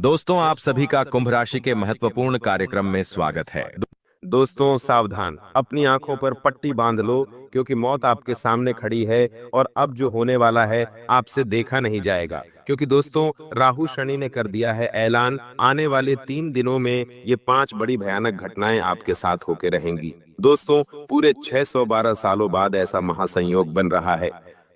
दोस्तों, आप सभी का कुंभ राशि के महत्वपूर्ण कार्यक्रम में स्वागत है। दोस्तों सावधान, अपनी आंखों पर पट्टी बांध लो क्योंकि मौत आपके सामने खड़ी है और अब जो होने वाला है आपसे देखा नहीं जाएगा। क्योंकि दोस्तों राहु शनि ने कर दिया है ऐलान, आने वाले 3 दिनों में ये 5 बड़ी भयानक घटनाएं आपके साथ होके रहेंगी। दोस्तों पूरे 612 सालों बाद ऐसा महासंयोग बन रहा है।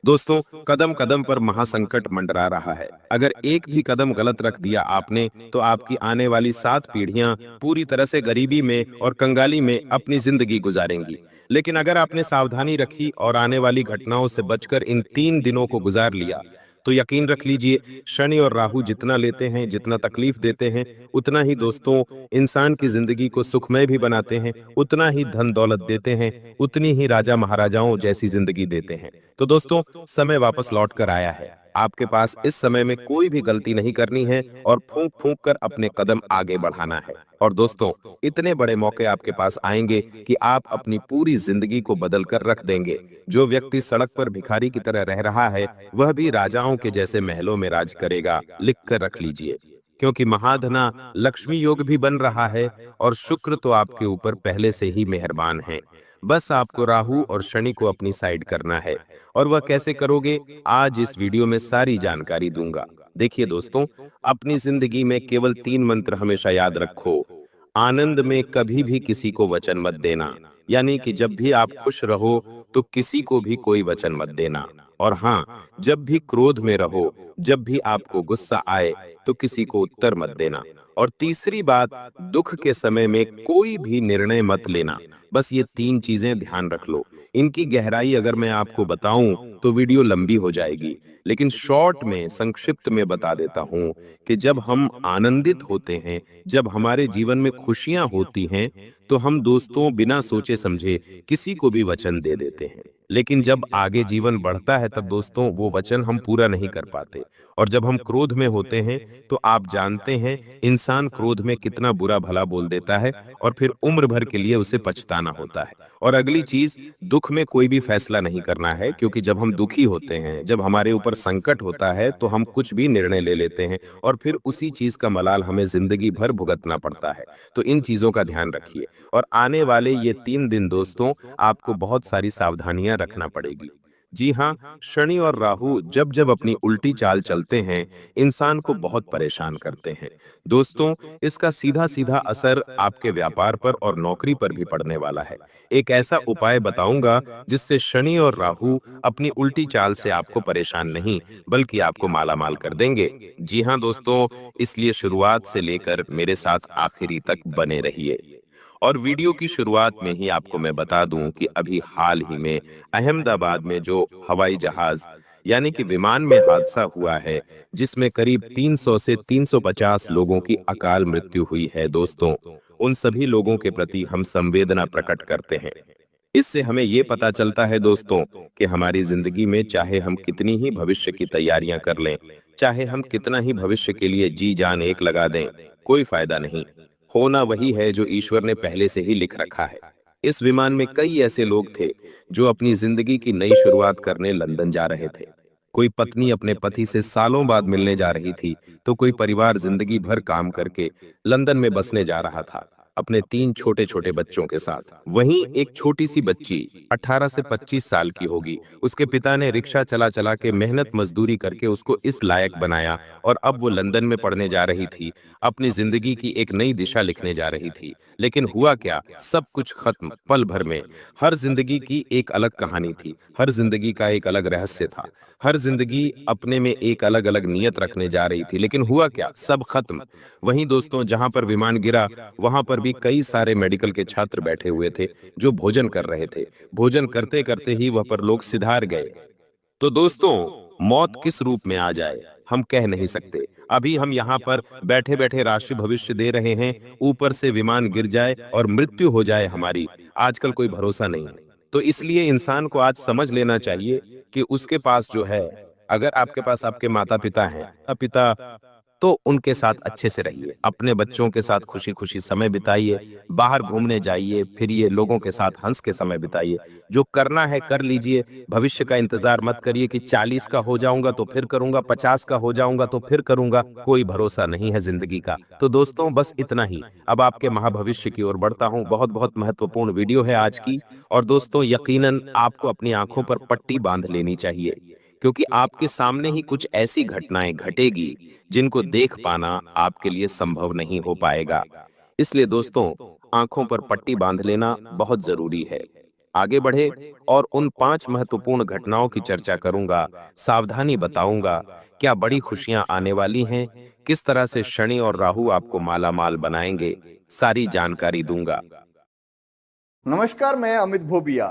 दोस्तों कदम कदम पर महासंकट मंडरा रहा है। अगर एक भी कदम गलत रख दिया आपने तो आपकी आने वाली 7 पीढ़ियां पूरी तरह से गरीबी में और कंगाली में अपनी जिंदगी गुजारेंगी। लेकिन अगर आपने सावधानी रखी और आने वाली घटनाओं से बचकर इन 3 दिनों को गुजार लिया तो यकीन रख लीजिए शनि और राहु जितना लेते हैं, जितना तकलीफ देते हैं, उतना ही दोस्तों इंसान की जिंदगी को सुखमय भी बनाते हैं, उतना ही धन दौलत देते हैं, उतनी ही राजा महाराजाओं जैसी जिंदगी देते हैं। तो दोस्तों समय वापस लौट कर आया है। आपके पास इस समय में कोई भी गलती नहीं करनी है और फूंक फूंक कर अपने कदम आगे बढ़ाना है। और दोस्तों इतने बड़े मौके आपके पास आएंगे कि आप अपनी पूरी जिंदगी को बदल कर रख देंगे। जो व्यक्ति सड़क पर भिखारी की तरह रह रहा है वह भी राजाओं के जैसे महलों में राज करेगा। लिख कर रख लीजिए, क्योंकि महाधना लक्ष्मी योग भी बन रहा है और शुक्र तो आपके ऊपर पहले से ही मेहरबान है। बस आपको राहु और शनि को अपनी साइड करना है। और वह कैसे करोगे, आज इस वीडियो में सारी जानकारी दूंगा। देखिए दोस्तों, अपनी जिंदगी में केवल 3 मंत्र हमेशा याद रखो। आनंद में कभी भी किसी को वचन मत देना, यानी कि जब भी आप खुश रहो तो किसी को भी कोई वचन मत देना। और हाँ, जब भी क्रोध में रहो, जब भी आपको गुस्सा आए तो किसी को उत्तर मत देना। और तीसरी बात, दुख के समय में कोई भी निर्णय मत लेना। बस ये 3 चीजें ध्यान रख लो। इनकी गहराई अगर मैं आपको बताऊं तो वीडियो लंबी हो जाएगी, लेकिन शॉर्ट में संक्षिप्त में बता देता हूं कि जब हम आनंदित होते हैं, जब हमारे जीवन में खुशियां होती हैं, तो हम दोस्तों बिना सोचे समझे किसी को भी वचन दे देते हैं। लेकिन जब आगे जीवन बढ़ता है तब दोस्तों वो वचन हम पूरा नहीं कर पाते। और जब हम क्रोध में होते हैं तो आप जानते हैं इंसान क्रोध में कितना बुरा भला बोल देता है और फिर उम्र भर के लिए उसे पछताना होता है। और अगली चीज, दुख में कोई भी फैसला नहीं करना है, क्योंकि जब हम दुखी होते हैं, जब हमारे ऊपर संकट होता है तो हम कुछ भी निर्णय ले लेते हैं और फिर उसी चीज का मलाल हमें जिंदगी भर भुगतना पड़ता है। तो इन चीजों का ध्यान रखिए। और आने वाले ये 3 दिन दोस्तों आपको बहुत सारी सावधानियां रखना पड़ेगी। जी हाँ, शनि और राहु जब जब अपनी उल्टी चाल चलते हैं इंसान को बहुत परेशान करते हैं। दोस्तों इसका सीधा सीधा असर आपके व्यापार पर और नौकरी पर भी पड़ने वाला है। एक ऐसा उपाय बताऊंगा जिससे शनि और राहु अपनी उल्टी चाल से आपको परेशान नहीं बल्कि आपको मालामाल कर देंगे। जी हाँ दोस्तों, इसलिए शुरुआत से लेकर मेरे साथ आखिरी तक बने रहिए। और वीडियो की शुरुआत में ही आपको मैं बता दूं कि अभी हाल ही में अहमदाबाद में जो हवाई जहाज यानी कि विमान में हादसा हुआ है, जिसमें करीब 300 से 350 लोगों की अकाल मृत्यु हुई है दोस्तों, उन सभी लोगों के प्रति हम संवेदना प्रकट करते हैं। इससे हमें ये पता चलता है दोस्तों कि हमारी जिंदगी में चाहे हम कितनी ही भविष्य की तैयारियां कर लें, चाहे हम कितना ही भविष्य के लिए जी जान एक लगा दें, कोई फायदा नहीं। होना वही है जो ईश्वर ने पहले से ही लिख रखा है। इस विमान में कई ऐसे लोग थे जो अपनी जिंदगी की नई शुरुआत करने लंदन जा रहे थे। कोई पत्नी अपने पति से सालों बाद मिलने जा रही थी, तो कोई परिवार जिंदगी भर काम करके लंदन में बसने जा रहा था अपने 3 छोटे छोटे बच्चों के साथ। वहीं एक छोटी सी बच्ची 18 से 25 साल की होगी, उसके पिता ने रिक्शा चला चला के मेहनत मजदूरी करके उसको इस लायक बनाया और अब वो लंदन में पढ़ने जा रही थी, अपनी जिंदगी की एक नई दिशा लिखने जा रही थी। लेकिन हुआ क्या, सब कुछ खत्म पल भर में। हर जिंदगी की एक अलग कहानी थी, हर जिंदगी का एक अलग रहस्य था, हर जिंदगी अपने में एक अलग अलग नियत रखने जा रही थी, लेकिन हुआ क्या, सब खत्म। वहीं दोस्तों जहां पर विमान गिरा वहां पर भी कई सारे मेडिकल के छात्र बैठे हुए थे जो भोजन कर रहे थे। भोजन करते करते ही वह पर लोग सिधार गए। तो दोस्तों मौत किस रूप में आ जाए हम कह नहीं सकते। अभी हम यहाँ पर बैठे बैठे राशि भविष्य दे रहे हैं, ऊपर से विमान गिर जाए और मृत्यु हो जाए हमारी, आजकल कोई भरोसा नहीं है। तो इसलिए इंसान को आज समझ लेना चाहिए कि उसके पास जो है, अगर आपके पास आपके माता पिता हैं, पिता तो उनके साथ अच्छे से रहिए, अपने बच्चों के साथ खुशी खुशी समय बिताइए, बाहर घूमने जाइए, फिरिए, लोगों के साथ हंस के समय बिताइए। जो करना है कर लीजिए, भविष्य का इंतजार मत करिए कि 40 का हो जाऊंगा तो फिर करूंगा, 50 का हो जाऊंगा तो फिर करूंगा, कोई भरोसा नहीं है जिंदगी का। तो दोस्तों बस इतना ही। अब आपके महाभविष्य की ओर बढ़ता हूं। बहुत बहुत महत्वपूर्ण वीडियो है आज की। और दोस्तों यकीनन आपको अपनी आंखों पर पट्टी बांध लेनी चाहिए, क्योंकि आपके सामने ही कुछ ऐसी घटनाएं घटेगी जिनको देख पाना आपके लिए संभव नहीं हो पाएगा। इसलिए दोस्तों आंखों पर पट्टी बांध लेना बहुत जरूरी है। आगे बढ़े और उन 5 महत्वपूर्ण घटनाओं की चर्चा करूंगा, सावधानी बताऊंगा, क्या बड़ी खुशियां आने वाली हैं, किस तरह से शनि और राहु आपको मालामाल बनाएंगे, सारी जानकारी दूंगा। नमस्कार, मैं अमित भोबिया।